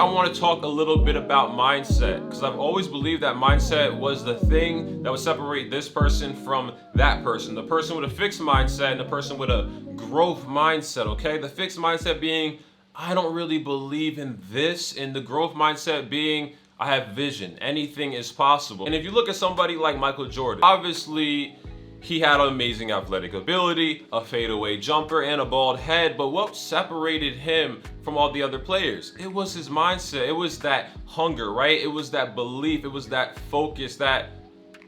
I want to talk a little bit about mindset, because I've always believed that mindset was the thing that would separate this person from that person. The person with a fixed mindset and the person with a growth mindset, okay? The fixed mindset being, I don't really believe in this, and the growth mindset being, I have vision. Anything is possible. And if you look at somebody like Michael Jordan, obviously he had amazing athletic ability, a fadeaway jumper, and a bald head, but what separated him from all the other players? It was his mindset. It was that hunger, right? It was that belief. It was that focus that,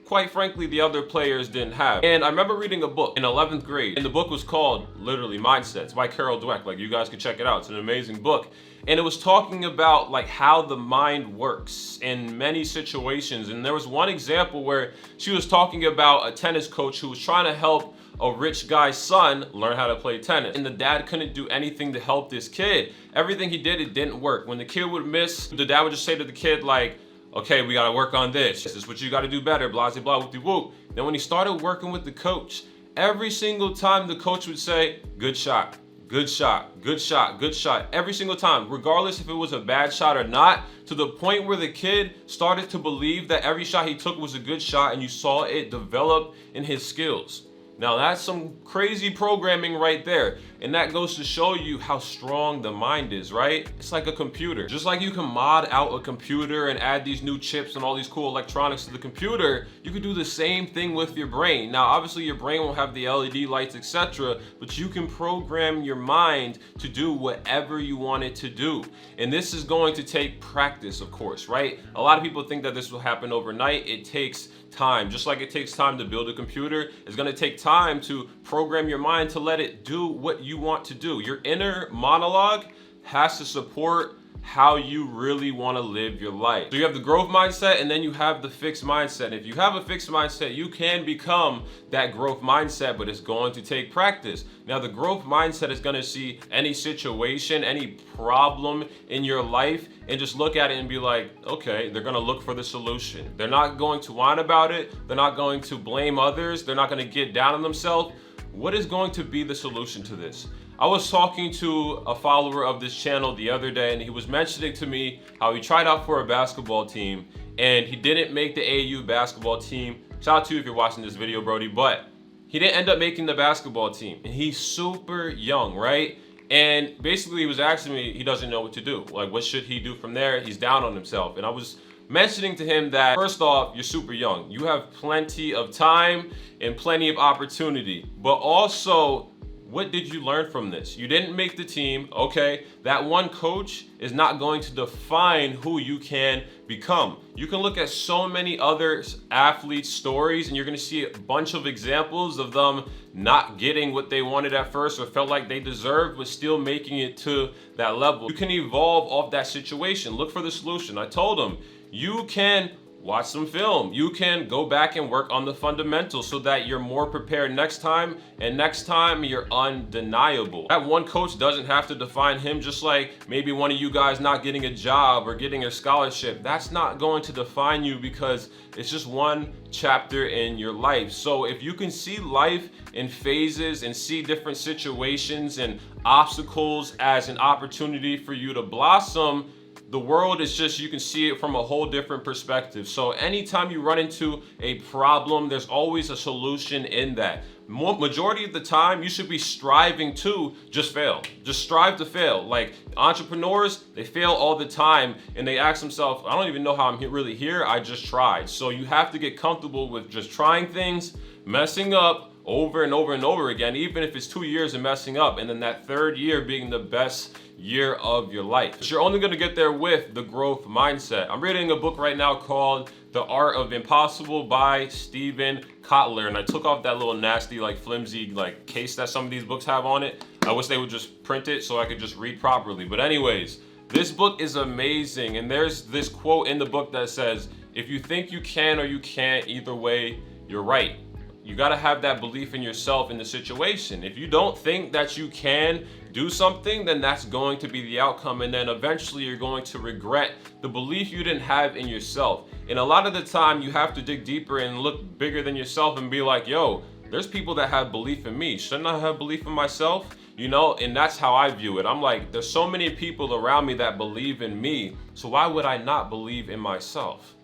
quite frankly, the other players didn't have. And I remember reading a book in 11th grade, and the book was called literally Mindsets by Carol Dweck. Like, you guys can check it out. It's an amazing book. And it was talking about like how the mind works in many situations. And there was one example where she was talking about a tennis coach who was trying to help a rich guy's son learn how to play tennis. And the dad couldn't do anything to help this kid. Everything he did, it didn't work. When the kid would miss, the dad would just say to the kid like, okay, we gotta work on this. This is what you gotta do better, blah, blah, blah, whoop, whoop. Then when he started working with the coach, every single time the coach would say, good shot. Good shot, good shot, good shot, every single time, regardless if it was a bad shot or not, to the point where the kid started to believe that every shot he took was a good shot, and you saw it develop in his skills. Now that's some crazy programming right there. And that goes to show you how strong the mind is, right? It's like a computer. Just like you can mod out a computer and add these new chips and all these cool electronics to the computer, you could do the same thing with your brain. Now, obviously your brain won't have the LED lights, etc., but you can program your mind to do whatever you want it to do. And this is going to take practice, of course, right? A lot of people think that this will happen overnight. It takes time. Just like it takes time to build a computer, it's going to take time to program your mind to let it do what you want to do. Your inner monologue has to support how you really want to live your life. So you have the growth mindset, and then you have the fixed mindset. If you have a fixed mindset, you can become that growth mindset, but it's going to take practice. Now, the growth mindset is going to see any situation, any problem in your life, and just look at it and be like, okay, they're going to look for the solution. They're not going to whine about it. They're not going to blame others. They're not going to get down on themselves. What is going to be the solution to this? I was talking to a follower of this channel the other day, and he was mentioning to me how he tried out for a basketball team and he didn't make the AAU basketball team. Shout out to you if you're watching this video, Brody, but he didn't end up making the basketball team. And he's super young, right? And basically he was asking me, he doesn't know what to do. Like, what should he do from there? He's down on himself. And I was mentioning to him that, first off, you're super young. You have plenty of time and plenty of opportunity, but also, what did you learn from this? You didn't make the team, okay? That one coach is not going to define who you can become. You can look at so many other athletes' stories, and you're gonna see a bunch of examples of them not getting what they wanted at first or felt like they deserved, but still making it to that level. You can evolve off that situation. Look for the solution. I told him, you can watch some film. You can go back and work on the fundamentals so that you're more prepared next time, and next time you're undeniable. That one coach doesn't have to define him, just like maybe one of you guys not getting a job or getting a scholarship. That's not going to define you because it's just one chapter in your life. So if you can see life in phases and see different situations and obstacles as an opportunity for you to blossom, the world is just, you can see it from a whole different perspective. So anytime you run into a problem, there's always a solution in that. Majority of the time, you should be striving to just fail. Just strive to fail. Like entrepreneurs, they fail all the time and they ask themselves, I don't even know how I'm really here. I just tried. So you have to get comfortable with just trying things, messing up over and over and over again, even if it's 2 years and messing up, and then that third year being the best year of your life. But you're only going to get there with the growth mindset. I'm reading a book right now called The Art of Impossible by Steven Kotler, and I took off that little nasty, like flimsy, like case that some of these books have on it. I wish they would just print it so I could just read properly. But anyways, this book is amazing, and there's this quote in the book that says, if you think you can or you can't, either way, you're right. You got to have that belief in yourself in the situation. If you don't think that you can do something, then that's going to be the outcome. And then eventually you're going to regret the belief you didn't have in yourself. And a lot of the time you have to dig deeper and look bigger than yourself and be like, yo, there's people that have belief in me. Shouldn't I have belief in myself? you know, and that's how I view it. I'm like, there's so many people around me that believe in me, so why would I not believe in myself?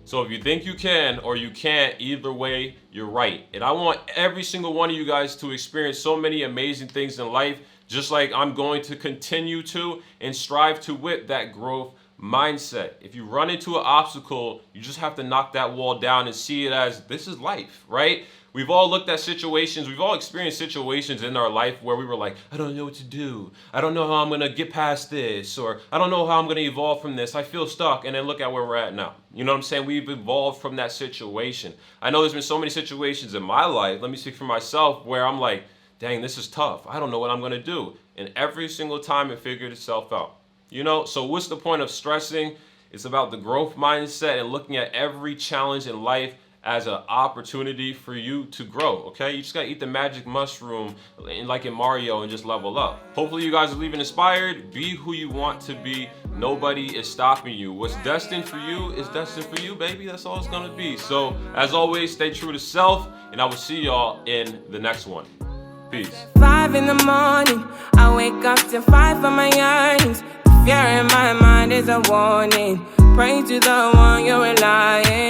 So if you think you can or you can't, either way, you're right. And I want every single one of you guys to experience so many amazing things in life, just like I'm going to continue to and strive to with that growth mindset. If you run into an obstacle, you just have to knock that wall down and see it as this is life, right? We've all looked at situations, we've all experienced situations in our life where we were like, I don't know what to do. I don't know how I'm going to get past this, or I don't know how I'm going to evolve from this. I feel stuck. And then look at where we're at now. You know what I'm saying? We've evolved from that situation. I know there's been so many situations in my life, let me speak for myself, where I'm like, dang, this is tough. I don't know what I'm going to do. And every single time it figured itself out. You know, so what's the point of stressing? It's about the growth mindset and looking at every challenge in life as an opportunity for you to grow, okay? You just gotta eat the magic mushroom like in Mario and just level up. Hopefully you guys are leaving inspired. Be who you want to be. Nobody is stopping you. What's destined for you is destined for you, baby. That's all it's gonna be. So as always, stay true to self, and I will see y'all in the next one. Peace. 5 in the morning, I wake up to 5 for my yearnings. The fear in my mind is a warning. Pray to the one you're relying.